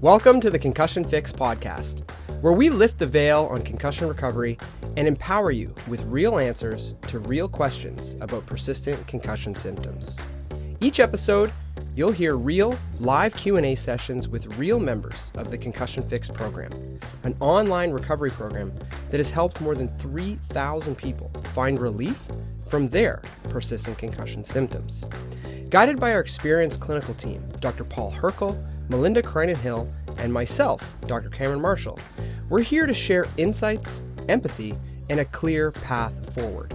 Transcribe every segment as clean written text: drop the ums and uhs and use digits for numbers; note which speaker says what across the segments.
Speaker 1: Welcome to the Concussion Fix Podcast, where we lift the veil on concussion recovery and empower you with real answers to real questions about persistent concussion symptoms. Each episode, you'll hear real, live Q&A sessions with real members of the Concussion Fix program, an online recovery program that has helped more than 3,000 people find relief from their persistent concussion symptoms. Guided by our experienced clinical team, Dr. Paul Hrkal, Melinda Krynen Hill, and myself, Dr. Cameron Marshall, we're here to share insights, empathy, and a clear path forward.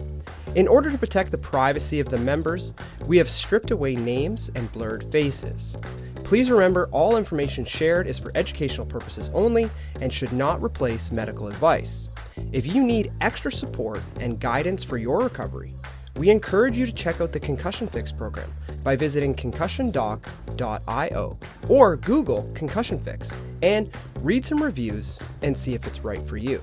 Speaker 1: In order to protect the privacy of the members, we have stripped away names and blurred faces. Please remember all information shared is for educational purposes only and should not replace medical advice. If you need extra support and guidance for your recovery, we encourage you to check out the Concussion Fix program by visiting concussiondoc.io or Google Concussion Fix and read some reviews and see if it's right for you.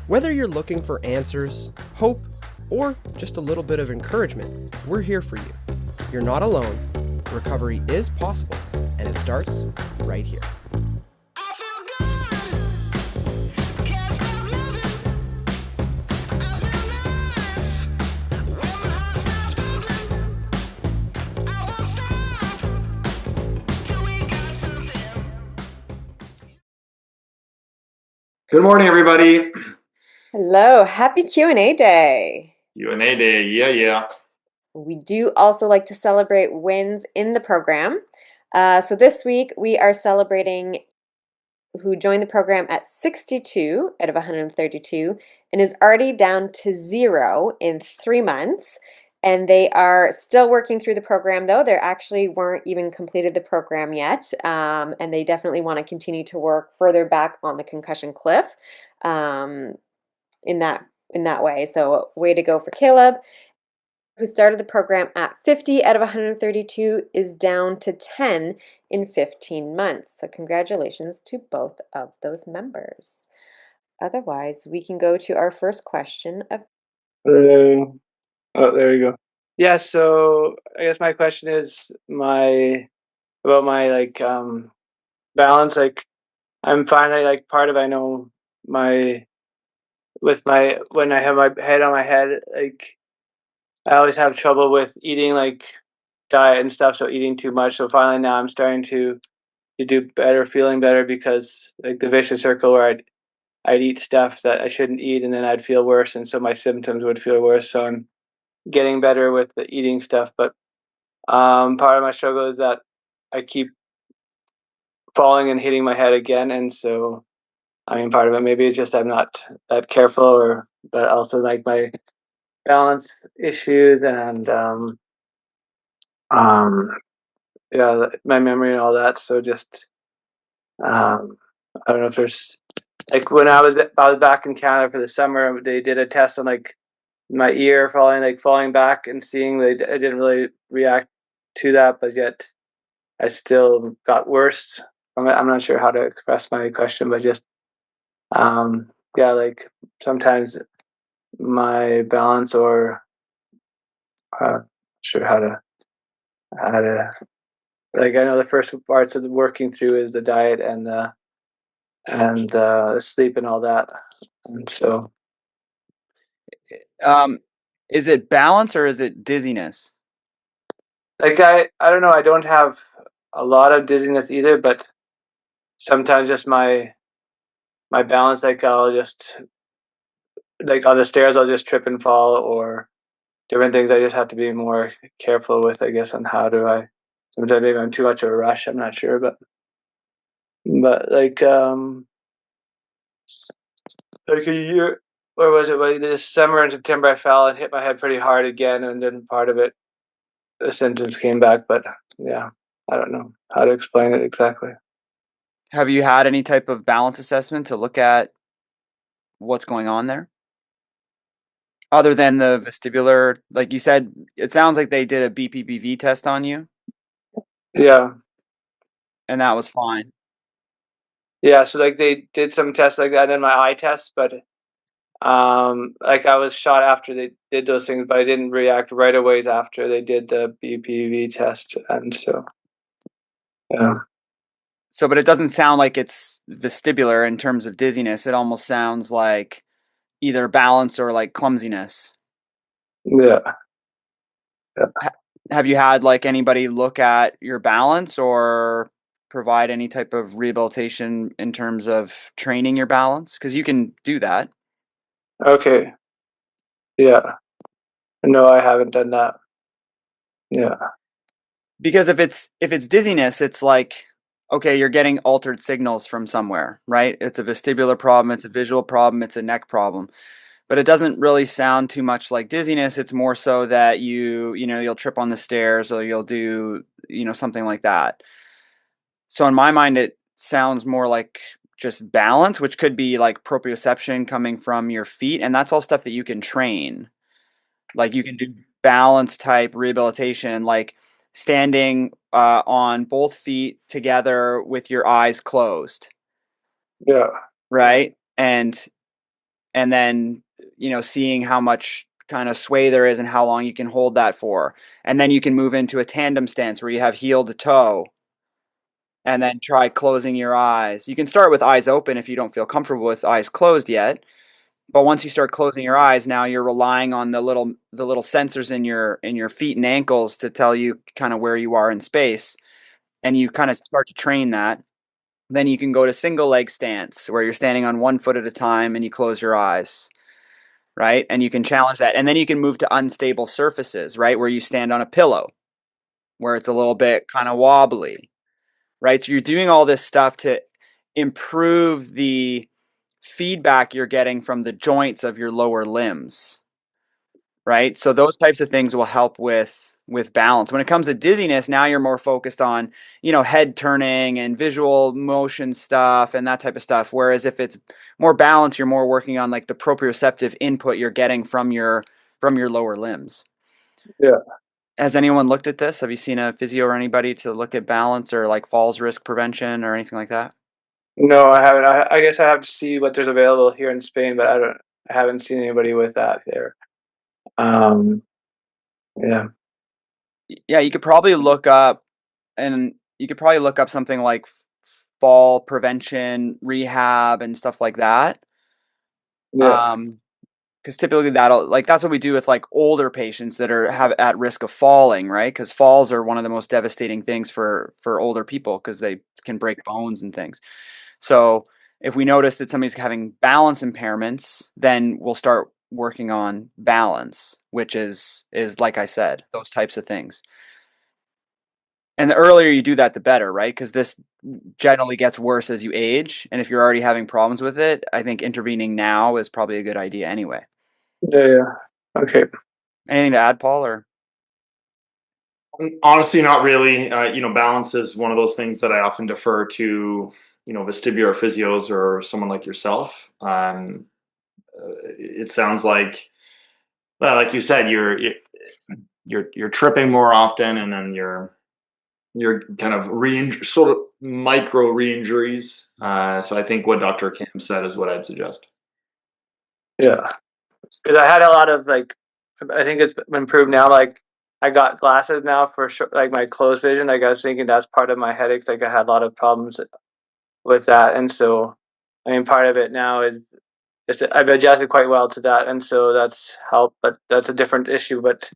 Speaker 1: Whether you're looking for answers, hope, or just a little bit of encouragement, we're here for you. You're not alone. Recovery is possible, and it starts right here.
Speaker 2: Good morning, everybody.
Speaker 3: Hello, happy Q&A day.
Speaker 2: Q&A day, yeah.
Speaker 3: We do also like to celebrate wins in the program. So this week we are celebrating who joined the program at 62 out of 132 and is already down to 0 in 3 months. And they are still working through the program, though. They actually weren't even completed the program yet. And they definitely want to continue to work further back on the concussion cliff in that way. So way to go for Caleb, who started the program at 50 out of 132, is down to 10 in 15 months. So congratulations to both of those members. Otherwise, we can go to our first question of
Speaker 4: there you go. Yeah, so I guess my question is about my balance. Like I'm finally I know when I have my head on my head, like I always have trouble with eating, like diet and stuff, so eating too much. So finally now I'm starting to do better, feeling better, because like the vicious circle where I'd eat stuff that I shouldn't eat, and then I'd feel worse, and so my symptoms would feel worse. So I'm getting better with the eating stuff, but part of my struggle is that I keep falling and hitting my head again, and so I mean, part of it maybe it's just I'm not that careful, but also like my balance issues and yeah, my memory and all that. So just I don't know if there's like when I was back in Canada for the summer, they did a test on like my ear falling back and seeing I didn't really react to that, but yet I still got worse from it. I'm not sure how to express my question, but just yeah, like sometimes my balance or sure how to like I know the first parts of the working through is the diet and sleep and all that, and so
Speaker 5: is it balance or is it dizziness?
Speaker 4: like I don't know, I don't have a lot of dizziness either, but sometimes just my balance, like I'll just like on the stairs I'll just trip and fall, or different things I just have to be more careful with, I guess, on how do I sometimes maybe I'm too much of a rush, I'm not sure, but like like a year, or was it like this summer in September I fell and hit my head pretty hard again, and then part of it the symptoms came back, but yeah, I don't know how to explain it exactly.
Speaker 5: Have you had any type of balance assessment to look at what's going on there? Other than the vestibular, like you said, it sounds like they did a BPPV test on you.
Speaker 4: Yeah.
Speaker 5: And that was fine.
Speaker 4: Yeah, so like they did some tests like that, and then my eye test, but like I was shot after they did those things, but I didn't react right away after they did the BPV test, and so yeah.
Speaker 5: So, but it doesn't sound like it's vestibular in terms of dizziness. It almost sounds like either balance or like clumsiness.
Speaker 4: Yeah.
Speaker 5: Have you had like anybody look at your balance or provide any type of rehabilitation in terms of training your balance? Because you can do that.
Speaker 4: Okay. Yeah. No, I haven't done that. Yeah.
Speaker 5: Because if it's dizziness, it's like, okay, you're getting altered signals from somewhere, right? It's a vestibular problem, it's a visual problem, it's a neck problem. But it doesn't really sound too much like dizziness. It's more so that you'll trip on the stairs or you'll do, something like that. So in my mind, it sounds more like just balance, which could be like proprioception coming from your feet. And that's all stuff that you can train. Like you can do balance type rehabilitation, like standing on both feet together with your eyes closed,
Speaker 4: Yeah.
Speaker 5: right? And then seeing how much kind of sway there is and how long you can hold that for. And then you can move into a tandem stance where you have heel to toe and then try closing your eyes. You can start with eyes open if you don't feel comfortable with eyes closed yet. But once you start closing your eyes, now you're relying on the little sensors in your feet and ankles to tell you kind of where you are in space. And you kind of start to train that. Then you can go to single leg stance where you're standing on one foot at a time and you close your eyes, right? And you can challenge that. And then you can move to unstable surfaces, right? Where you stand on a pillow, where it's a little bit kind of wobbly, right? So you're doing all this stuff to improve the feedback you're getting from the joints of your lower limbs, right? So those types of things will help with balance. When it comes to dizziness, now you're more focused on, head turning and visual motion stuff and that type of stuff. Whereas if it's more balance, you're more working on like the proprioceptive input you're getting from your lower limbs.
Speaker 4: Yeah.
Speaker 5: Has anyone looked at this? Have you seen a physio or anybody to look at balance or like falls risk prevention or anything like that?
Speaker 4: No, I haven't. I guess I have to see what there's available here in Spain, but I haven't seen anybody with that here. Yeah.
Speaker 5: Yeah, you could probably look up something like fall prevention rehab and stuff like that.
Speaker 4: Yeah.
Speaker 5: Because typically that's what we do with like older patients that have at risk of falling, right? Because falls are one of the most devastating things for older people because they can break bones and things. So if we notice that somebody's having balance impairments, then we'll start working on balance, which is like I said, those types of things. And the earlier you do that, the better, right? Because this generally gets worse as you age. And if you're already having problems with it, I think intervening now is probably a good idea anyway.
Speaker 4: Yeah. Okay.
Speaker 5: Anything to add, Paul? Or
Speaker 2: Honestly, not really. Balance is one of those things that I often defer to, vestibular physios or someone like yourself. It sounds like, well, like you said, you're tripping more often, and then you're kind of sort of micro re-injuries. So I think what Dr. Kim said is what I'd suggest.
Speaker 4: Yeah. Because I had a lot of like, I think it's improved now. Like, I got glasses now for sure, like my closed vision. Like, I was thinking that's part of my headaches. Like, I had a lot of problems with that, and so, I mean, part of it now is I've adjusted quite well to that, and so that's helped. But that's a different issue. But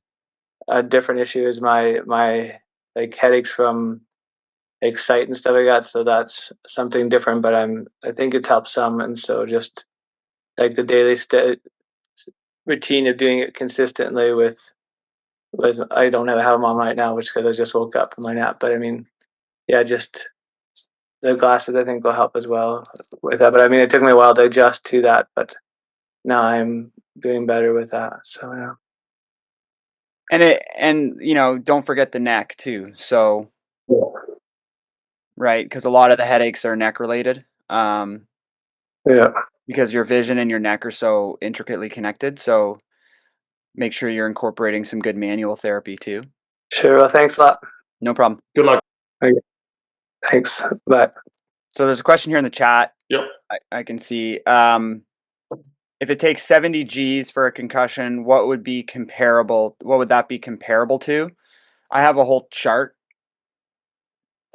Speaker 4: a different issue is my like headaches from like sight and stuff like that. So that's something different. But I think it's helped some, and so just like the daily routine of doing it consistently with I don't know how I'm on right now, which because I just woke up from my nap. But I mean, yeah, just the glasses I think will help as well with that. But I mean, it took me a while to adjust to that, but now I'm doing better with that. So yeah.
Speaker 5: and don't forget the neck too. So right, because a lot of the headaches are neck related.
Speaker 4: Yeah.
Speaker 5: Because your vision and your neck are so intricately connected. So make sure you're incorporating some good manual therapy too.
Speaker 4: Sure. Well, thanks a lot.
Speaker 5: No problem.
Speaker 2: Good luck.
Speaker 4: Okay. Thanks. Bye.
Speaker 5: So there's a question here in the chat.
Speaker 2: Yep.
Speaker 5: I can see. If it takes 70 Gs for a concussion, what would be comparable? What would that be comparable to? I have a whole chart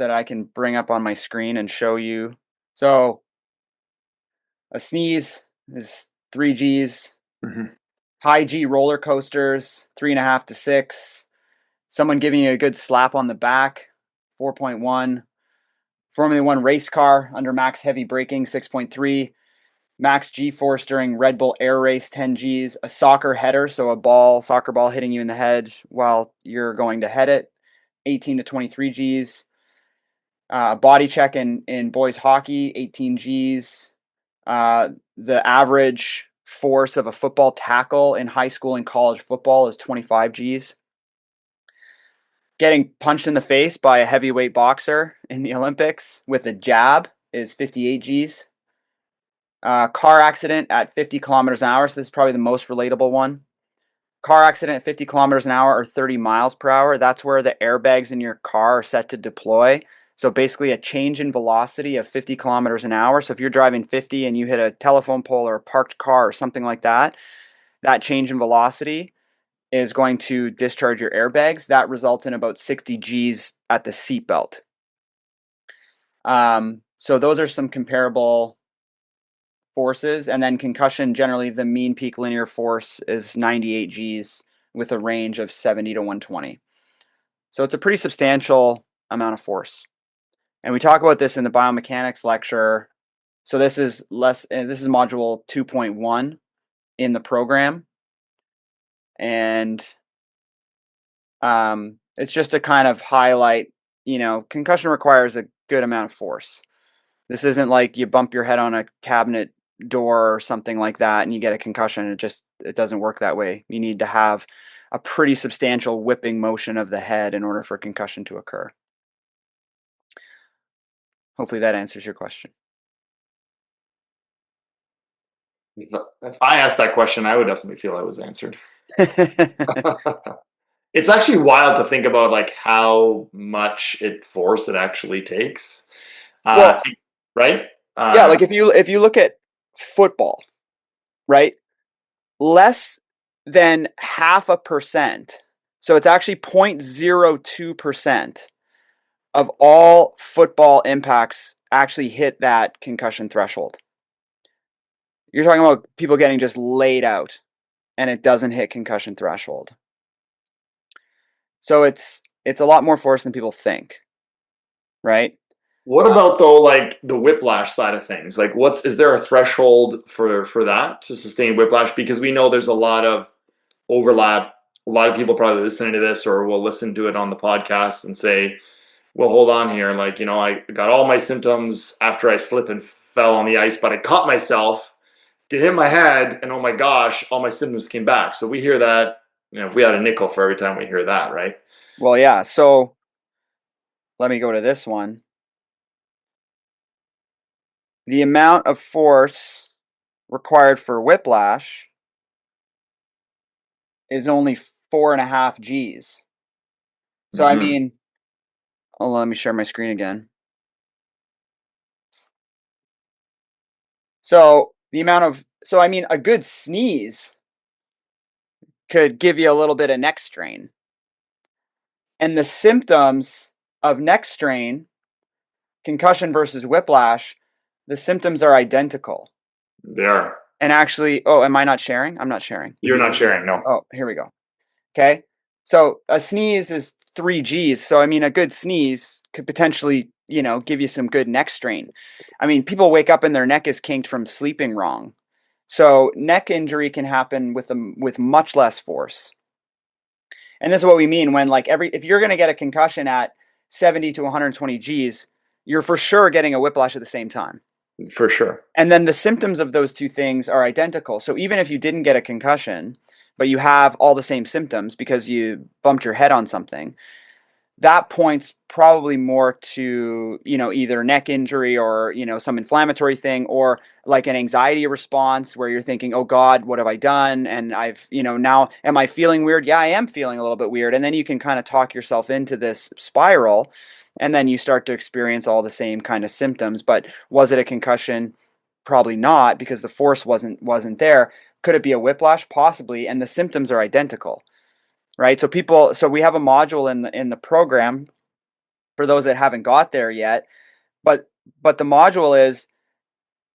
Speaker 5: that I can bring up on my screen and show you. So a sneeze is 3 Gs.
Speaker 2: Mhm.
Speaker 5: High G roller coasters, 3.5 to 6. Someone giving you a good slap on the back, 4.1. Formula One race car under max heavy braking, 6.3. Max G-force during Red Bull air race, 10 Gs. A soccer header, so a soccer ball hitting you in the head while you're going to head it, 18 to 23 Gs. Body check in boys hockey, 18 Gs. The average force of a football tackle in high school and college football is 25 Gs. Getting punched in the face by a heavyweight boxer in the Olympics with a jab is 58 Gs. Car accident at 50 kilometers an hour. So this is probably the most relatable one. Car accident at 50 kilometers an hour or 30 miles per hour. That's where the airbags in your car are set to deploy. So basically a change in velocity of 50 kilometers an hour. So if you're driving 50 and you hit a telephone pole or a parked car or something like that, that change in velocity is going to discharge your airbags. That results in about 60 Gs at the seatbelt. So those are some comparable forces. And then concussion, generally the mean peak linear force is 98 Gs with a range of 70 to 120. So it's a pretty substantial amount of force. And we talk about this in the biomechanics lecture. So this is module 2.1 in the program. And it's just to kind of highlight, concussion requires a good amount of force. This isn't like you bump your head on a cabinet door or something like that and you get a concussion. It doesn't work that way. You need to have a pretty substantial whipping motion of the head in order for concussion to occur. Hopefully that answers your question.
Speaker 2: If I asked that question, I would definitely feel I was answered. It's actually wild to think about like how much force it actually takes.
Speaker 5: Well,
Speaker 2: right?
Speaker 5: Yeah, like if you look at football, right? Less than 0.5%. So it's actually 0.02% of all football impacts actually hit that concussion threshold. You're talking about people getting just laid out and it doesn't hit concussion threshold. So it's a lot more force than people think, right?
Speaker 2: What about though, like the whiplash side of things? Like, is there a threshold for that to sustain whiplash? Because we know there's a lot of overlap. A lot of people probably listening to this or will listen to it on the podcast and say, well, hold on here. Like, I got all my symptoms after I slipped and fell on the ice, but I caught myself, did hit my head, and oh my gosh, all my symptoms came back. So we hear that, if we had a nickel for every time we hear that, right?
Speaker 5: Well, yeah. So let me go to this one. The amount of force required for whiplash is only 4.5 Gs. So, I mean, let me share my screen again. So a good sneeze could give you a little bit of neck strain. And the symptoms of neck strain, concussion versus whiplash, the symptoms are identical.
Speaker 2: They are.
Speaker 5: And actually, am I not sharing? I'm not sharing.
Speaker 2: You're not sharing, no.
Speaker 5: Oh, here we go. Okay. So a sneeze is 3 Gs. So, a good sneeze could potentially, give you some good neck strain. People wake up and their neck is kinked from sleeping wrong. So neck injury can happen with much less force. And this is what we mean when if you're going to get a concussion at 70 to 120 Gs, you're for sure getting a whiplash at the same time.
Speaker 2: For sure.
Speaker 5: And then the symptoms of those two things are identical. So even if you didn't get a concussion, but you have all the same symptoms because you bumped your head on something, that points probably more to, either neck injury or, some inflammatory thing, or like an anxiety response where you're thinking, oh God, what have I done? And I've, now am I feeling weird? Yeah, I am feeling a little bit weird. And then you can kind of talk yourself into this spiral, and then you start to experience all the same kind of symptoms. But was it a concussion? Probably not, because the force wasn't there. Could it be a whiplash? Possibly. And the symptoms are identical. Right. So we have a module in the program for those that haven't got there yet. But the module is,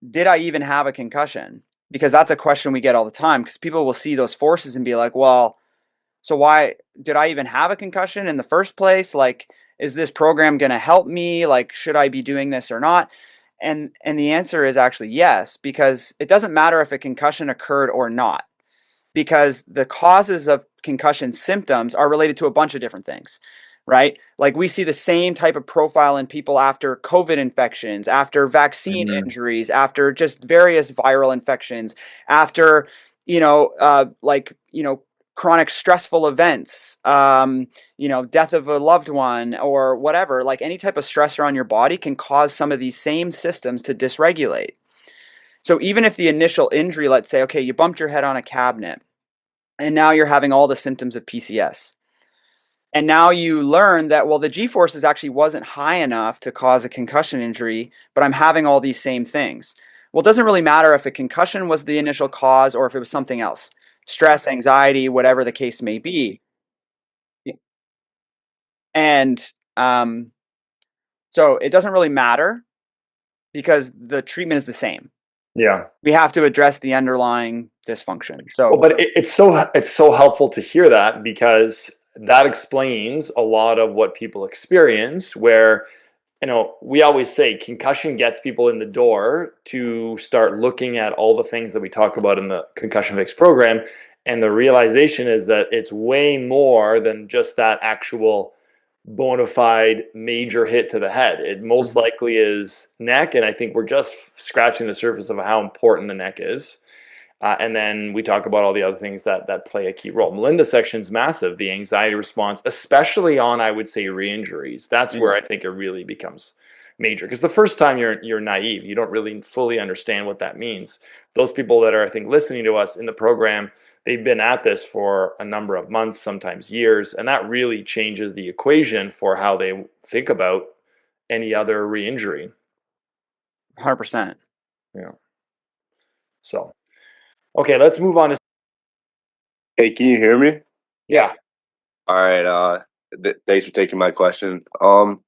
Speaker 5: did I even have a concussion? Because that's a question we get all the time, because people will see those forces and be like, well, so why did I even have a concussion in the first place? Like, is this program going to help me? Like, should I be doing this or not? And the answer is actually yes, because it doesn't matter if a concussion occurred or not, because the causes of concussion symptoms are related to a bunch of different things, right? Like, we see the same type of profile in people after COVID infections, after vaccine injuries, after just various viral infections, after, chronic stressful events, death of a loved one or whatever. Like, any type of stressor on your body can cause some of these same systems to dysregulate. So even if the initial injury, let's say, okay, you bumped your head on a cabinet and now you're having all the symptoms of PCS. And now you learn that, well, the G-forces actually wasn't high enough to cause a concussion injury, but I'm having all these same things. Well, it doesn't really matter if a concussion was the initial cause or if it was something else. Stress, anxiety, whatever the case may be. And so it doesn't really matter because the treatment is the same.
Speaker 2: Yeah.
Speaker 5: We have to address the underlying dysfunction. So,
Speaker 2: Well, but it's so helpful to hear that, because that explains a lot of what people experience, where, we always say concussion gets people in the door to start looking at all the things that we talk about in the Concussion Fix program. And the realization is that it's way more than just that actual bona fide major hit to the head. It most likely is neck. And I think we're just scratching the surface of how important the neck is. And then we talk about all the other things that play a key role. Melinda's section is massive, the anxiety response, especially on, I would say, re-injuries. That's where I think it really becomes major. Because the first time you're naive, you don't really fully understand what that means. Those people that are, I think, listening to us in the program, they've been at this for a number of months, sometimes years, and that really changes the equation for how they think about any other re-injury.
Speaker 5: 100%.
Speaker 2: Yeah. So, okay, let's move on to.
Speaker 6: Hey, can you hear me?
Speaker 2: Yeah.
Speaker 6: All right. Thanks for taking my question. I'm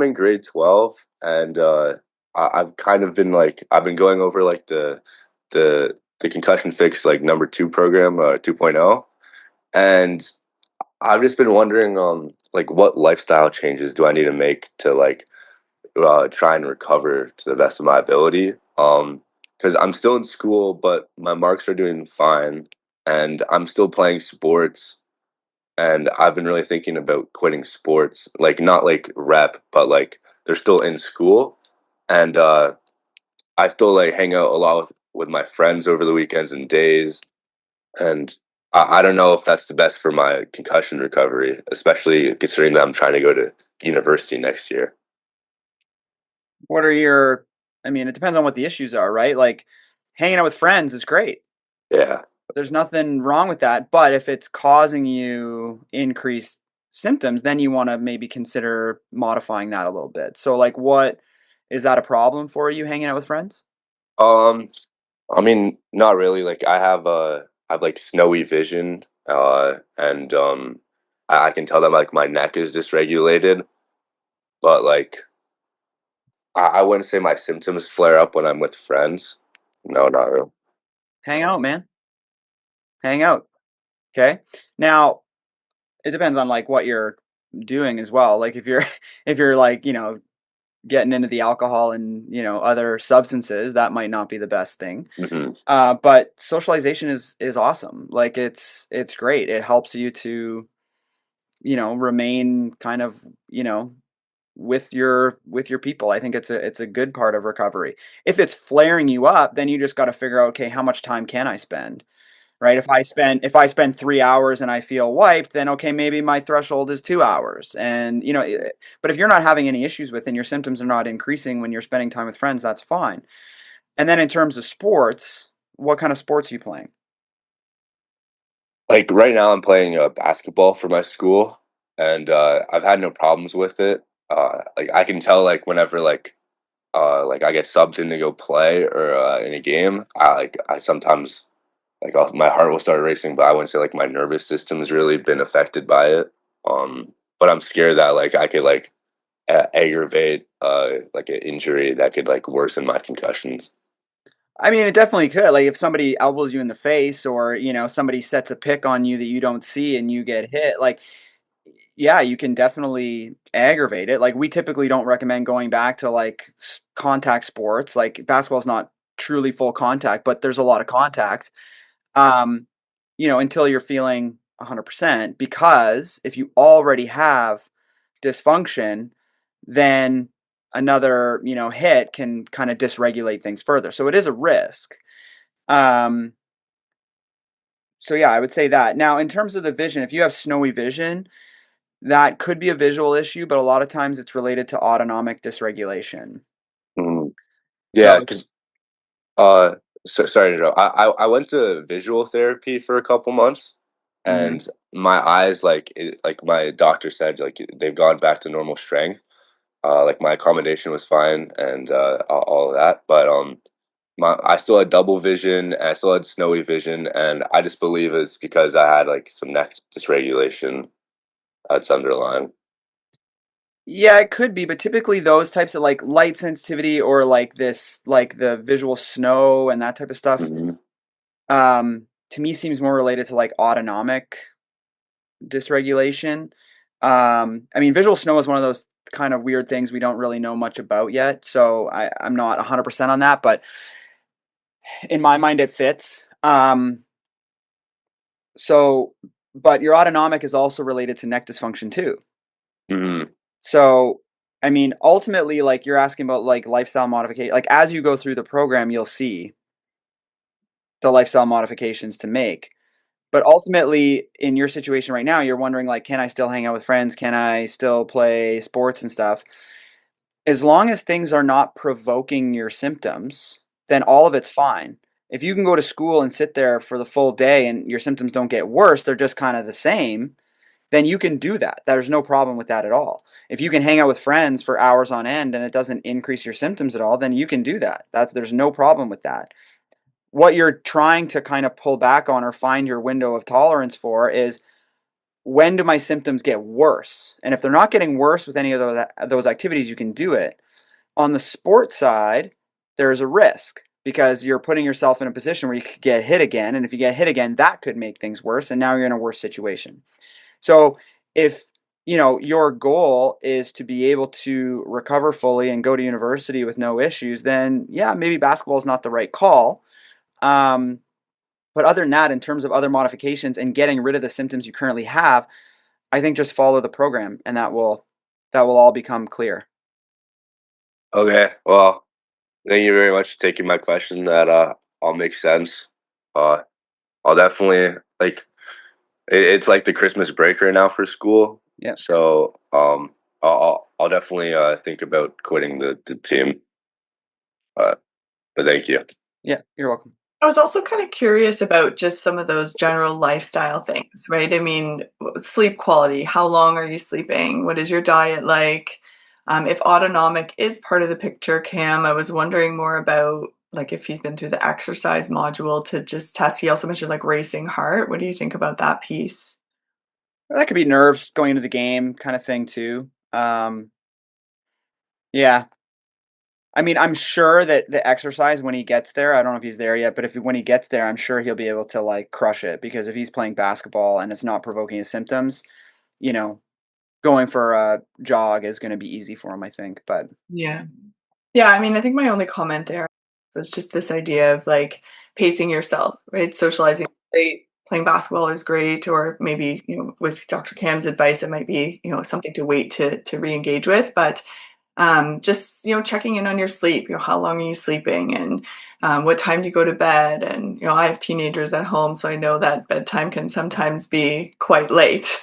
Speaker 6: in grade 12, and I've kind of been I've been going over the Concussion Fix number 2 program, 2.0, and I've just been wondering what lifestyle changes do I need to make to try and recover to the best of my ability. Because I'm still in school, but my marks are doing fine, and I'm still playing sports. And I've been really thinking about quitting sports, not rep, but they're still in school, and I still hang out a lot with my friends over the weekends and days, and I don't know if that's the best for my concussion recovery, especially considering that I'm trying to go to university next year.
Speaker 5: what are it depends on what the issues are, right? Like, hanging out with friends is great.
Speaker 6: Yeah.
Speaker 5: There's nothing wrong with that. But if it's causing you increased symptoms, then you want to maybe consider modifying that a little bit. So, what is that a problem for you, hanging out with friends?
Speaker 6: Not really. I have snowy vision, and I can tell that my neck is dysregulated, but I wouldn't say my symptoms flare up when I'm with friends. No, not really.
Speaker 5: Hang out, man. Hang out. Okay. Now, it depends on what you're doing as well. Like, if you're getting into the alcohol and other substances, that might not be the best thing. But socialization is awesome. It's great. It helps you to remain kind of with your people. I think it's a good part of recovery. If it's flaring you up, then you just got to figure out, okay, how much time can I spend? Right? If I spend 3 hours and I feel wiped, then okay, maybe my threshold is 2 hours. And but if you're not having any issues with, and your symptoms are not increasing when you're spending time with friends, that's fine. And then in terms of sports, what kind of sports are you playing?
Speaker 6: Right now, I'm playing basketball for my school, and I've had no problems with it. I can tell whenever I get subbed in to go play or in a game, I sometimes my heart will start racing, but I wouldn't say my nervous system has really been affected by it. but I'm scared that like I could like aggravate like an injury that could like worsen my concussions.
Speaker 5: I mean, it definitely could. Like if somebody elbows you in the face, or somebody sets a pick on you that you don't see and you get hit, like yeah, you can definitely aggravate it. Like we typically don't recommend going back to like contact sports. Like basketball's not truly full contact, but there's a lot of contact. Um, until you're feeling 100%, because if you already have dysfunction, then another, hit can kind of dysregulate things further. So it is a risk. Um, so yeah, I would say that. Now, in terms of the vision, if you have snowy vision, that could be a visual issue, but a lot of times it's related to autonomic dysregulation.
Speaker 6: Mhm. Yeah,
Speaker 5: So,
Speaker 6: because sorry to interrupt. I went to visual therapy for a couple months,
Speaker 5: mhm.
Speaker 6: and my eyes like my doctor said like they've gone back to normal strength. Like my accommodation was fine and all of that, but I still had double vision and I still had snowy vision, and I just believe it's because I had like some neck dysregulation that's underlying.
Speaker 5: Yeah, it could be, but typically those types of like light sensitivity or like this, like the visual snow and that type of stuff,
Speaker 6: Hmm.
Speaker 5: to me seems more related to like autonomic dysregulation. I mean, visual snow is one of those kind of weird things we don't really know much about yet, so I'm not 100% on that, but in my mind it fits. So, but your autonomic is also related to neck dysfunction too.
Speaker 6: Hmm.
Speaker 5: So, I mean, ultimately, like you're asking about like lifestyle modification, like as you go through the program, you'll see the lifestyle modifications to make. But ultimately, in your situation right now, you're wondering like, can I still hang out with friends? Can I still play sports and stuff? As long as things are not provoking your symptoms, then all of it's fine. If you can go to school and sit there for the full day and your symptoms don't get worse, they're just kind of the same, then you can do that. There's no problem with that at all. If you can hang out with friends for hours on end and it doesn't increase your symptoms at all, then you can do that. There's no problem with that. What you're trying to kind of pull back on or find your window of tolerance for is, when do my symptoms get worse? And if they're not getting worse with any of those activities, you can do it. On the sport side, there's a risk because you're putting yourself in a position where you could get hit again. And if you get hit again, that could make things worse. And now you're in a worse situation. So if your goal is to be able to recover fully and go to university with no issues, then yeah, maybe basketball is not the right call. Um, but other than that, in terms of other modifications and getting rid of the symptoms you currently have, I think just follow the program, and that will all become clear.
Speaker 6: Okay, well, thank you very much for taking my question. That all makes sense. Uh, I'll definitely like it's like the Christmas break right now for school,
Speaker 5: Yeah,
Speaker 6: so I'll definitely think about quitting the team. Uh, but thank you.
Speaker 5: yeah, you're welcome.
Speaker 7: I was also kind of curious about just some of those general lifestyle things, right? I mean, sleep quality. How long are you sleeping? What is your diet like? If autonomic is part of the picture, Cam, I was wondering more about like if he's been through the exercise module to just test. He also mentioned like racing heart. What do you think about that piece?
Speaker 5: That could be nerves going into the game kind of thing too. Yeah, I mean, I'm sure that the exercise when he gets there, I don't know if he's there yet, but if when he gets there, I'm sure he'll be able to like crush it, because if he's playing basketball and it's not provoking his symptoms, you know, going for a jog is going to be easy for him, I think. But
Speaker 7: Yeah. Yeah, I mean, I think my only comment there was just this idea of like pacing yourself, right? Socializing is great, playing basketball is great, or maybe, with Dr. Cam's advice, it might be, something to wait to re-engage with. But just checking in on your sleep, how long are you sleeping, and what time do you go to bed, and I have teenagers at home, so I know that bedtime can sometimes be quite late.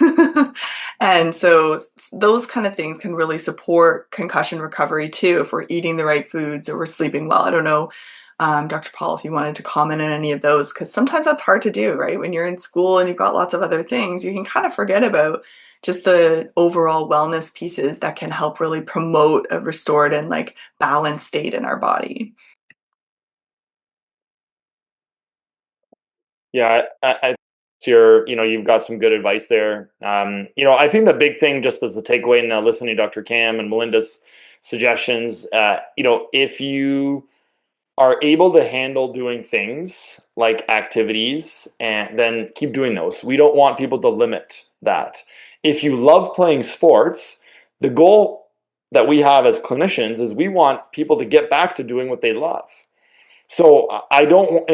Speaker 7: And so those kind of things can really support concussion recovery too, if we're eating the right foods or we're sleeping well. I don't know, Dr. Paul, if you wanted to comment on any of those, because sometimes that's hard to do, right? When you're in school and you've got lots of other things, you can kind of forget about just the overall wellness pieces that can help really promote a restored and like balanced state in our body.
Speaker 2: Yeah, I So you've got some good advice there. I think the big thing, just as a takeaway, and listening to Dr. Cam and Melinda's suggestions, if you are able to handle doing things like activities, and then keep doing those. We don't want people to limit that. If you love playing sports, the goal that we have as clinicians is we want people to get back to doing what they love. So I don't,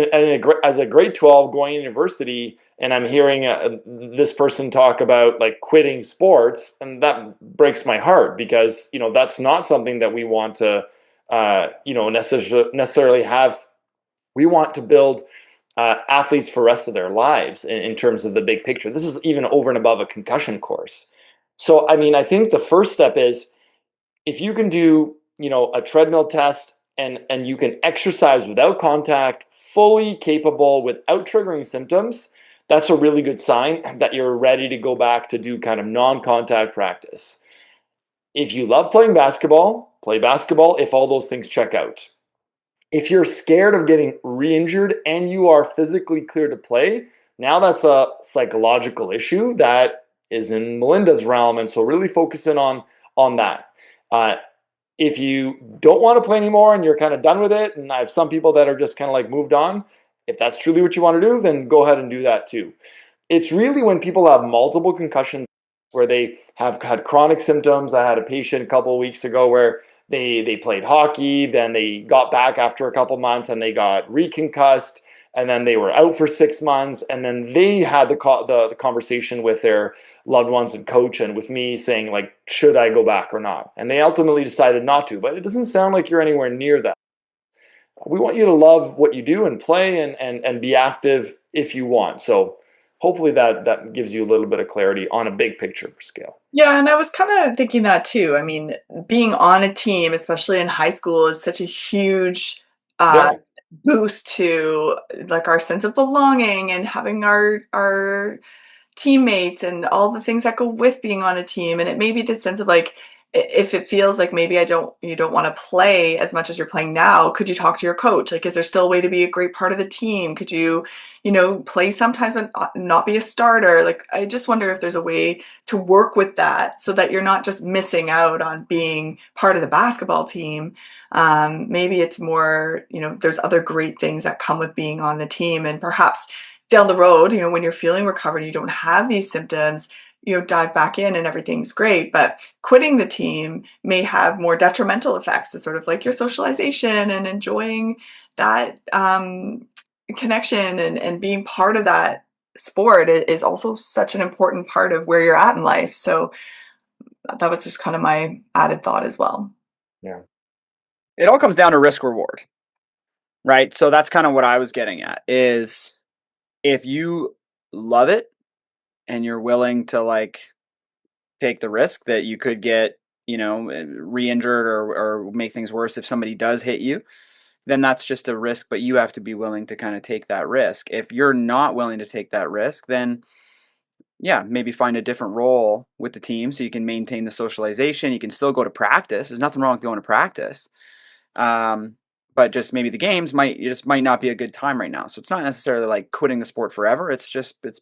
Speaker 2: as a grade 12 going to university, and I'm hearing this person talk about like quitting sports, and that breaks my heart, because that's not something that we want to necessarily have. We want to build athletes for the rest of their lives in terms of the big picture. This is even over and above a concussion course. So I think the first step is, if you can do a treadmill test, and you can exercise without contact, fully capable, without triggering symptoms, that's a really good sign that you're ready to go back to do kind of non-contact practice. If you love playing basketball, play basketball if all those things check out. If you're scared of getting re-injured and you are physically clear to play, now that's a psychological issue that is in Melinda's realm, and so really focus in on that. If you don't want to play anymore and you're kind of done with it, and I have some people that are just kind of like moved on, if that's truly what you want to do, then go ahead and do that too. It's really when people have multiple concussions, where they have had chronic symptoms. I had a patient a couple of weeks ago where they played hockey, then they got back after a couple months and they got reconcussed, and then they were out for 6 months, and then they had the conversation with their loved ones and coach and with me, saying like, should I go back or not? And they ultimately decided not to, but it doesn't sound like you're anywhere near that. We want you to love what you do and play and be active if you want. So hopefully that gives you a little bit of clarity on a big picture scale.
Speaker 7: Yeah, and I was kind of thinking that too. I mean, being on a team, especially in high school, is such a huge
Speaker 2: Yeah.
Speaker 7: boost to like our sense of belonging and having our teammates and all the things that go with being on a team. And it may be this sense of like, if it feels like maybe you don't want to play as much as you're playing now, could you talk to your coach? Like, is there still a way to be a great part of the team? Could you, play sometimes but not be a starter? Like, I just wonder if there's a way to work with that so that you're not just missing out on being part of the basketball team. Maybe it's more, there's other great things that come with being on the team, and perhaps down the road, when you're feeling recovered, you don't have these symptoms, dive back in and everything's great. But quitting the team may have more detrimental effects to sort of like your socialization and enjoying that connection and being part of that sport is also such an important part of where you're at in life. So that was just kind of my added thought as well.
Speaker 2: Yeah.
Speaker 5: It all comes down to risk reward, right? So that's kind of what I was getting at, is if you love it and you're willing to like take the risk that you could get, re-injured or make things worse if somebody does hit you, then that's just a risk, but you have to be willing to kind of take that risk. If you're not willing to take that risk, then yeah, maybe find a different role with the team so you can maintain the socialization. You can still go to practice. There's nothing wrong with going to practice. But just maybe the games might not be a good time right now. So it's not necessarily like quitting the sport forever. It's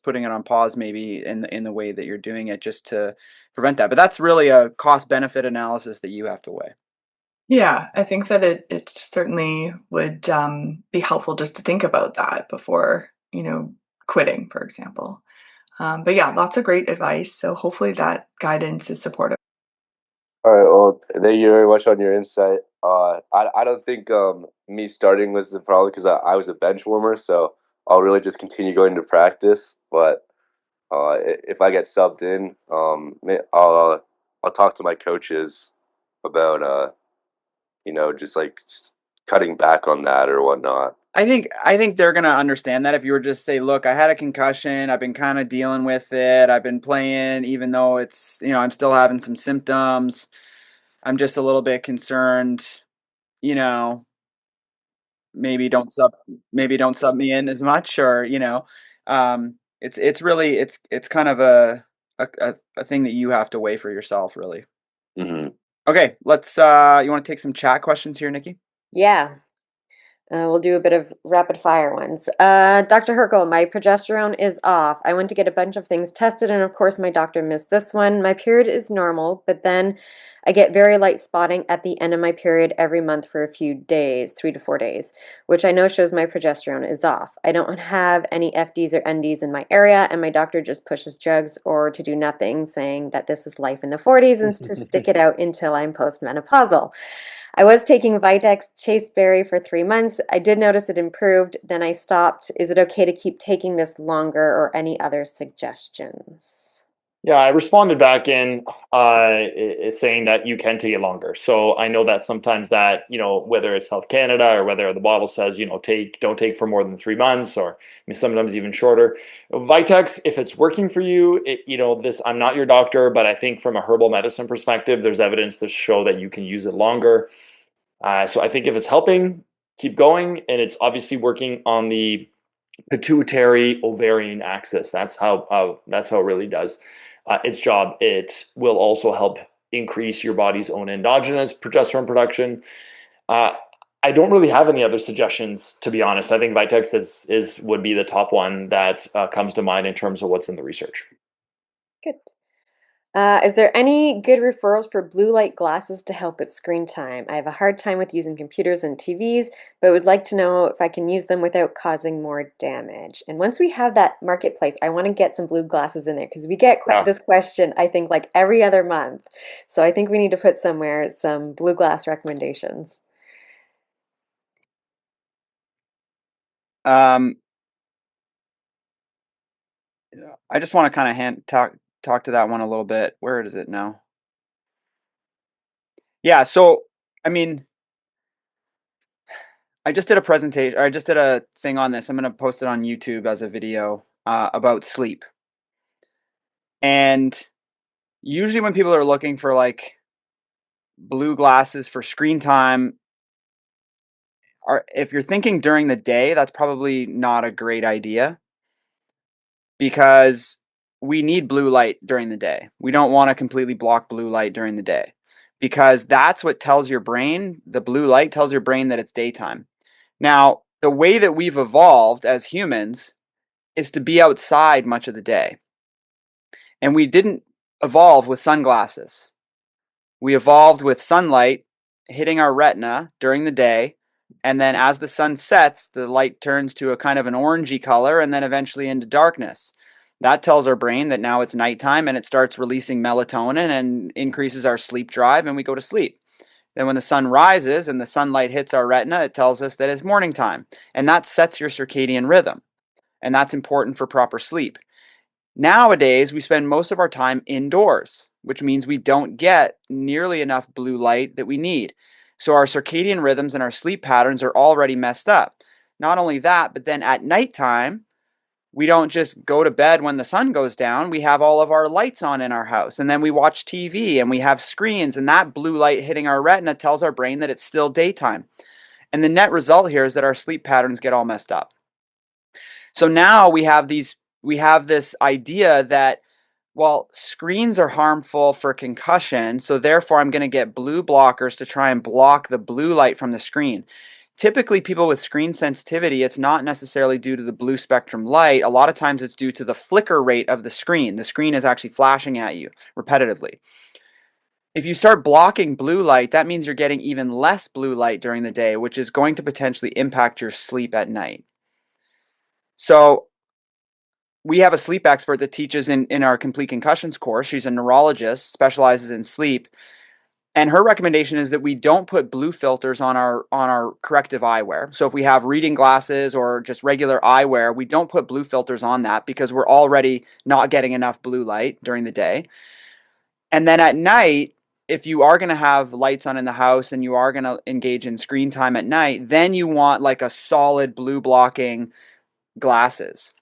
Speaker 5: putting it on pause maybe in the way that you're doing it, just to prevent that. But that's really a cost benefit analysis that you have to weigh.
Speaker 7: Yeah, I think that it certainly would be helpful just to think about that before, quitting, for example. But yeah, lots of great advice. So hopefully that guidance is supportive.
Speaker 6: All right. Well, thank you very much on your insight. I don't think me starting was the problem, because I was a bench warmer, so I'll really just continue going to practice. But if I get subbed in, I'll talk to my coaches about just like cutting back on that or whatnot.
Speaker 5: I think they're gonna understand that if you were just say, look, I had a concussion, I've been kind of dealing with it, I've been playing, even though it's I'm still having some symptoms. I'm just a little bit concerned, maybe don't sub me in as much, or it's really it's kind of a thing that you have to weigh for yourself, really.
Speaker 6: Mm-hmm.
Speaker 5: Okay, let's you want to take some chat questions here, Nikki?
Speaker 3: Yeah. We'll do a bit of rapid fire ones. Dr. Hrkal, my progesterone is off. I went to get a bunch of things tested, and of course, my doctor missed this one. My period is normal, but then I get very light spotting at the end of my period every month for a few days, 3 to 4 days, which I know shows my progesterone is off. I don't have any FDs or NDs in my area, and my doctor just pushes drugs or to do nothing, saying that this is life in the 40s and to stick it out until I'm postmenopausal. I was taking Vitex Chaseberry for 3 months. I did notice it improved. Then I stopped. Is it okay to keep taking this longer or any other suggestions?
Speaker 2: Yeah, I responded back in saying that you can take it longer. So I know that sometimes that, whether it's Health Canada or whether the bottle says, don't take for more than 3 months, or sometimes even shorter. Vitex, if it's working for you, I'm not your doctor, but I think from a herbal medicine perspective, there's evidence to show that you can use it longer. So I think if it's helping, keep going. And it's obviously working on the pituitary ovarian axis. That's how it really does its job. It will also help increase your body's own endogenous progesterone production. I don't really have any other suggestions, to be honest. I think Vitex would be the top one that comes to mind in terms of what's in the research.
Speaker 3: Good. Is there any good referrals for blue light glasses to help with screen time? I have a hard time with using computers and TVs, but would like to know if I can use them without causing more damage. And once we have that marketplace, I want to get some blue glasses in there because we get this question, I think, like every other month. So I think we need to put somewhere some blue glass recommendations.
Speaker 5: I just want to kind of talk to that one a little bit. Where is it now? Yeah, so I mean, I just did a presentation, or I just did a thing on this. I'm going to post it on YouTube as a video about sleep. And usually when people are looking for like blue glasses for screen time, if you're thinking during the day, that's probably not a great idea, because we need blue light during the day. We don't want to completely block blue light during the day, because that's what tells your brain, the blue light tells your brain that it's daytime. Now, the way that we've evolved as humans is to be outside much of the day. And we didn't evolve with sunglasses. We evolved with sunlight hitting our retina during the day, and then as the sun sets, the light turns to a kind of an orangey color and then eventually into darkness. That tells our brain that now it's nighttime, and it starts releasing melatonin and increases our sleep drive, and we go to sleep. Then when the sun rises and the sunlight hits our retina, it tells us that it's morning time, and that sets your circadian rhythm, and that's important for proper sleep. Nowadays, we spend most of our time indoors, which means we don't get nearly enough blue light that we need. So our circadian rhythms and our sleep patterns are already messed up. Not only that, but then at nighttime, we don't just go to bed when the sun goes down. We have all of our lights on in our house, and then we watch TV and we have screens, and that blue light hitting our retina tells our brain that it's still daytime. And the net result here is that our sleep patterns get all messed up. So now we have this idea that, well, screens are harmful for concussion, so therefore I'm going to get blue blockers to try and block the blue light from the screen. Typically, people with screen sensitivity, it's not necessarily due to the blue spectrum light. A lot of times it's due to the flicker rate of the screen. The screen is actually flashing at you repetitively. If you start blocking blue light, that means you're getting even less blue light during the day, which is going to potentially impact your sleep at night. So we have a sleep expert that teaches in our Complete Concussions course. She's a neurologist, specializes in sleep. And her recommendation is that we don't put blue filters on our corrective eyewear. So if we have reading glasses or just regular eyewear, we don't put blue filters on that because we're already not getting enough blue light during the day. And then at night, if you are going to have lights on in the house and you are going to engage in screen time at night, then you want like a solid blue blocking glasses.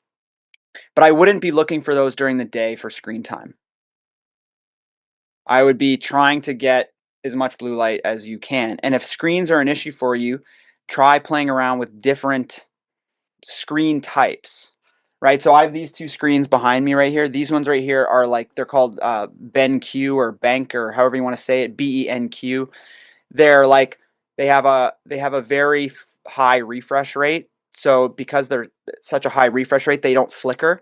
Speaker 5: But I wouldn't be looking for those during the day for screen time. I would be trying to get as much blue light as you can. And if screens are an issue for you, try playing around with different screen types, right? So I have these two screens behind me right here. These ones right here are they're called BenQ or Bank, or however you want to say it, BenQ. They're they have a very high refresh rate. So because they're such a high refresh rate, they don't flicker.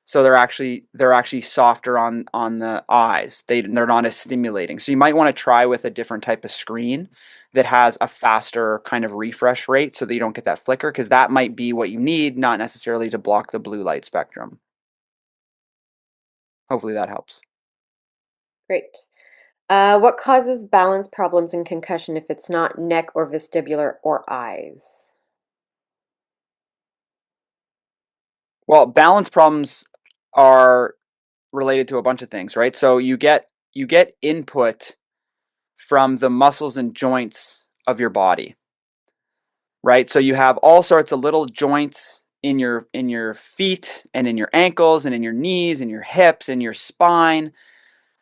Speaker 5: So they're actually softer on the eyes. They're not as stimulating. So you might want to try with a different type of screen that has a faster kind of refresh rate so that you don't get that flicker, because that might be what you need, not necessarily to block the blue light spectrum. Hopefully that helps.
Speaker 3: Great. What causes balance problems in concussion if it's not neck or vestibular or eyes?
Speaker 5: Well, balance problems are related to a bunch of things, right? So you get input from the muscles and joints of your body, right? So you have all sorts of little joints in your feet and in your ankles and in your knees and your hips and your spine.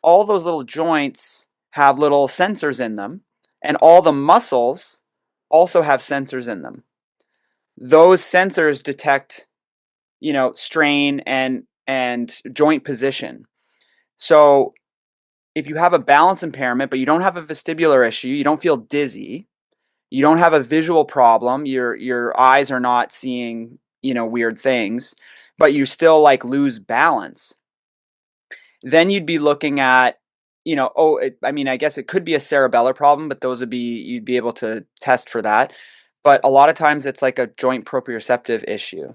Speaker 5: All those little joints have little sensors in them, and all the muscles also have sensors in them. Those sensors detect, strain and joint position. So if you have a balance impairment, but you don't have a vestibular issue, you don't feel dizzy, you don't have a visual problem, your eyes are not seeing, weird things, but you still like lose balance, then you'd be looking at, I guess it could be a cerebellar problem, but you'd be able to test for that. But a lot of times it's like a joint proprioceptive issue.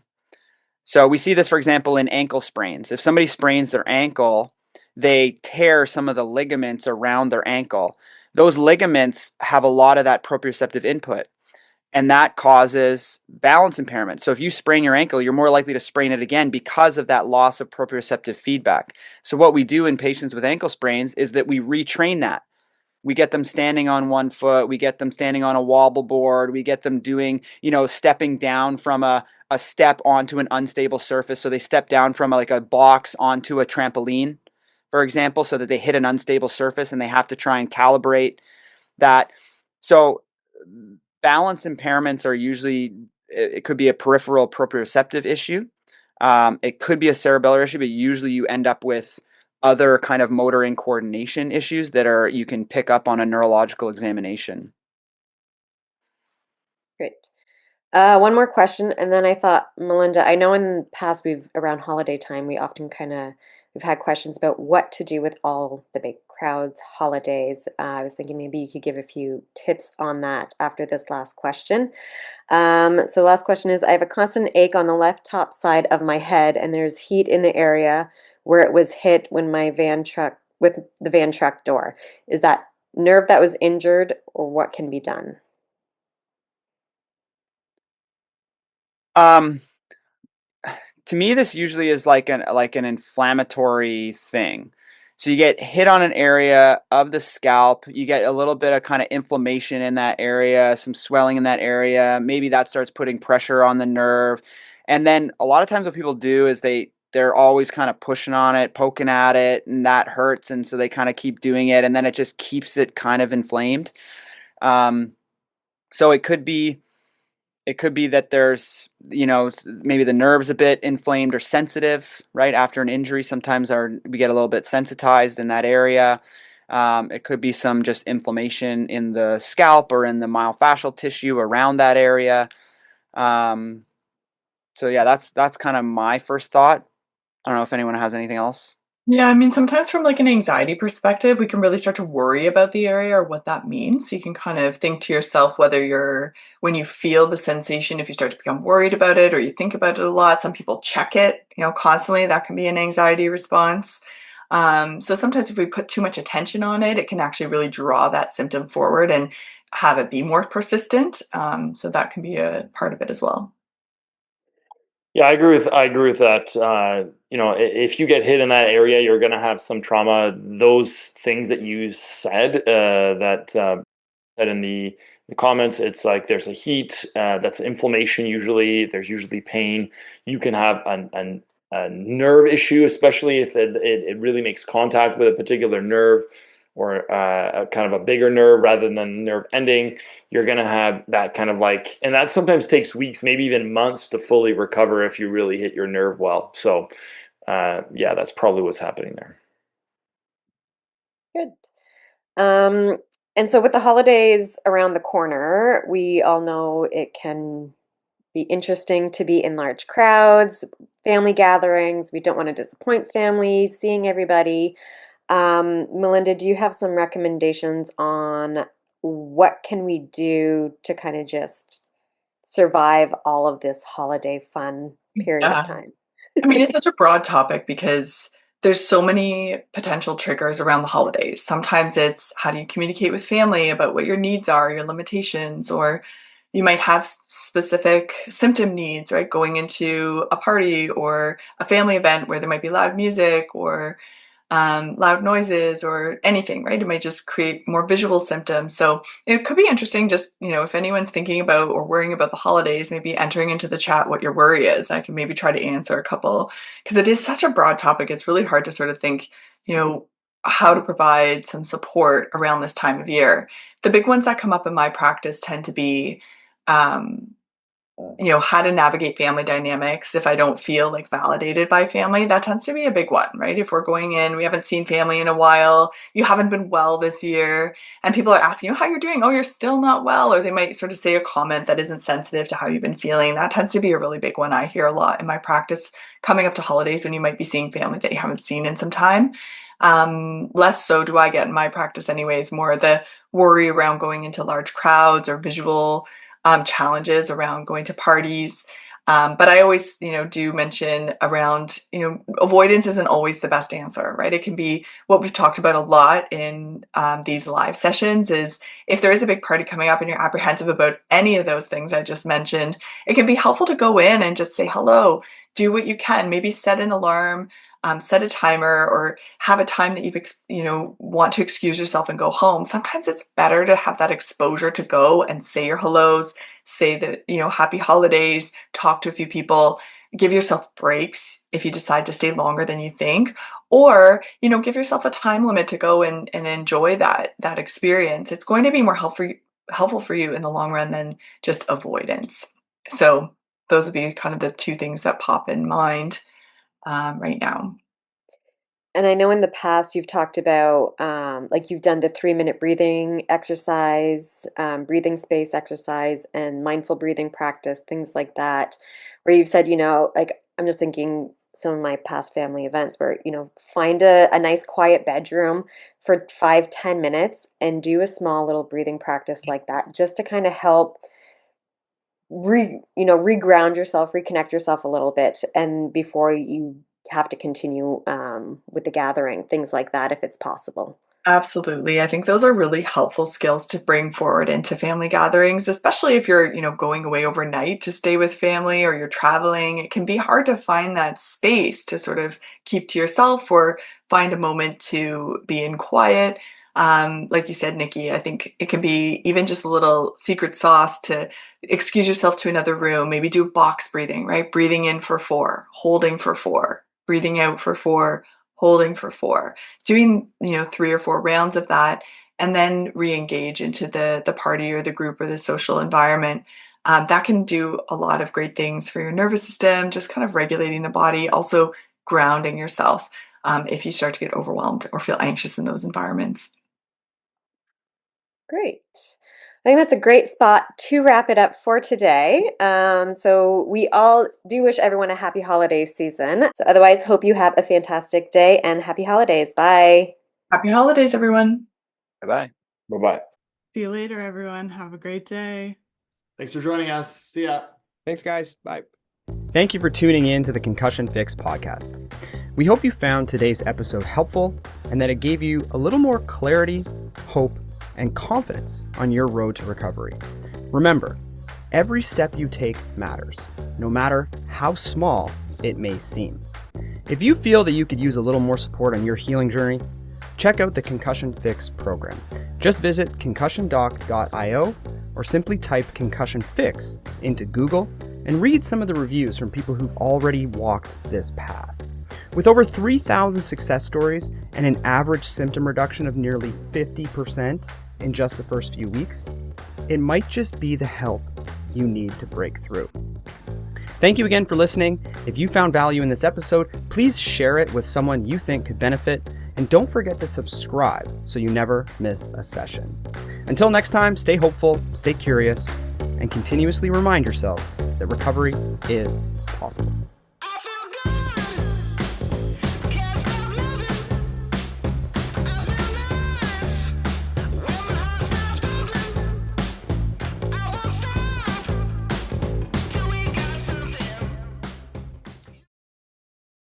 Speaker 5: So we see this, for example, in ankle sprains. If somebody sprains their ankle, they tear some of the ligaments around their ankle. Those ligaments have a lot of that proprioceptive input, and that causes balance impairment. So if you sprain your ankle, you're more likely to sprain it again because of that loss of proprioceptive feedback. So what we do in patients with ankle sprains is that we retrain that. We get them standing on one foot. We get them standing on a wobble board. We get them doing, stepping down from a step onto an unstable surface. So they step down from like a box onto a trampoline, for example, so that they hit an unstable surface and they have to try and calibrate that. So balance impairments are usually, it could be a peripheral proprioceptive issue. It could be a cerebellar issue, but usually you end up with other kind of motor and coordination issues that you can pick up on a neurological examination.
Speaker 3: Great. One more question, and then I thought, Melinda, I know in the past around holiday time, we often we've had questions about what to do with all the big crowds, holidays. I was thinking maybe you could give a few tips on that after this last question. So last question is, I have a constant ache on the left top side of my head, and there's heat in the area where it was hit when with the van truck door. Is that nerve that was injured, or what can be done?
Speaker 5: To me, this usually is like an inflammatory thing. So you get hit on an area of the scalp, you get a little bit of kind of inflammation in that area, some swelling in that area. Maybe that starts putting pressure on the nerve. And then a lot of times what people do is they're always kind of pushing on it, poking at it, and that hurts. And so they kind of keep doing it, and then it just keeps it kind of inflamed. So it could be that there's, maybe the nerve's a bit inflamed or sensitive, right? After an injury, sometimes we get a little bit sensitized in that area. It could be some just inflammation in the scalp or in the myofascial tissue around that area. So yeah, that's kind of my first thought. I don't know if anyone has anything else.
Speaker 7: Yeah, I mean, sometimes from like an anxiety perspective, we can really start to worry about the area or what that means. So you can kind of think to yourself when you feel the sensation, if you start to become worried about it or you think about it a lot. Some people check it, constantly. That can be an anxiety response. So sometimes if we put too much attention on it, it can actually really draw that symptom forward and have it be more persistent. So that can be a part of it as well.
Speaker 2: Yeah, I agree with that. If you get hit in that area, you're going to have some trauma. Those things that you said, said in the comments, it's like there's a heat, that's inflammation. Usually, there's usually pain. You can have a nerve issue, especially if it really makes contact with a particular nerve or a kind of a bigger nerve rather than nerve ending. You're going to have that kind of and that sometimes takes weeks, maybe even months to fully recover if you really hit your nerve well. So that's probably what's happening there.
Speaker 3: Good. And so with the holidays around the corner, we all know it can be interesting to be in large crowds, family gatherings. We don't want to disappoint families, seeing everybody. Melinda, do you have some recommendations on what can we do to kind of just survive all of this holiday fun period
Speaker 7: Yeah.
Speaker 3: of time?
Speaker 7: I mean, it's such a broad topic because there's so many potential triggers around the holidays. Sometimes it's how do you communicate with family about what your needs are, your limitations, or you might have specific symptom needs, right? Going into a party or a family event where there might be loud music or loud noises or anything, right? It might just create more visual symptoms. So it could be interesting just, if anyone's thinking about or worrying about the holidays, maybe entering into the chat what your worry is. I can maybe try to answer a couple because it is such a broad topic. It's really hard to sort of think, how to provide some support around this time of year. The big ones that come up in my practice tend to be, um, how to navigate family dynamics if I don't feel like validated by family. That tends to be a big one, right? If we're going in, we haven't seen family in a while, you haven't been well this year, and people are asking you how you're doing. Oh, you're still not well. Or they might sort of say a comment that isn't sensitive to how you've been feeling. That tends to be a really big one I hear a lot in my practice coming up to holidays when you might be seeing family that you haven't seen in some time. Less so do I get in my practice anyways, more the worry around going into large crowds or visual challenges around going to parties. But I always, do mention around, avoidance isn't always the best answer, right? It can be what we've talked about a lot in these live sessions is if there is a big party coming up and you're apprehensive about any of those things I just mentioned, it can be helpful to go in and just say hello, do what you can, maybe set an alarm, set a timer, or have a time that want to excuse yourself and go home. Sometimes it's better to have that exposure to go and say your hellos, say that, happy holidays, talk to a few people, give yourself breaks if you decide to stay longer than you think, or, give yourself a time limit to go and enjoy that experience. It's going to be more helpful for you in the long run than just avoidance. So those would be kind of the two things that pop in mind right now.
Speaker 3: And I know in the past you've talked about, like you've done the 3-minute breathing exercise, breathing space exercise, and mindful breathing practice, things like that, where you've said, like I'm just thinking some of my past family events where, find a nice quiet bedroom for 5-10 minutes and do a small little breathing practice like that, just to kind of help reground yourself, reconnect yourself a little bit, and before you have to continue with the gathering, things like that, if it's possible.
Speaker 7: Absolutely. I think those are really helpful skills to bring forward into family gatherings, especially if you're, going away overnight to stay with family or you're traveling. It can be hard to find that space to sort of keep to yourself or find a moment to be in quiet. Like you said, Nikki, I think it can be even just a little secret sauce to excuse yourself to another room, maybe do box breathing, right? Breathing in for 4, holding for 4, breathing out for 4, holding for 4, doing 3 or 4 rounds of that, and then re-engage into the party or the group or the social environment. That can do a lot of great things for your nervous system, just kind of regulating the body, also grounding yourself if you start to get overwhelmed or feel anxious in those environments.
Speaker 3: Great. I think that's a great spot to wrap it up for today. So we all do wish everyone a happy holiday season. So otherwise, hope you have a fantastic day and happy holidays. Bye.
Speaker 7: Happy holidays, everyone.
Speaker 5: Bye-bye.
Speaker 2: Bye-bye.
Speaker 8: See you later, everyone. Have a great day.
Speaker 2: Thanks for joining us. See ya.
Speaker 1: Thanks, guys. Bye. Thank you for tuning in to the Concussion Fix podcast. We hope you found today's episode helpful and that it gave you a little more clarity, hope, and confidence on your road to recovery. Remember, every step you take matters, no matter how small it may seem. If you feel that you could use a little more support on your healing journey, check out the Concussion Fix program. Just visit concussiondoc.io or simply type Concussion Fix into Google and read some of the reviews from people who've already walked this path. With over 3,000 success stories and an average symptom reduction of nearly 50% in just the first few weeks, it might just be the help you need to break through. Thank you again for listening. If you found value in this episode, please share it with someone you think could benefit. And don't forget to subscribe so you never miss a session. Until next time, stay hopeful, stay curious, and continuously remind yourself that recovery is possible.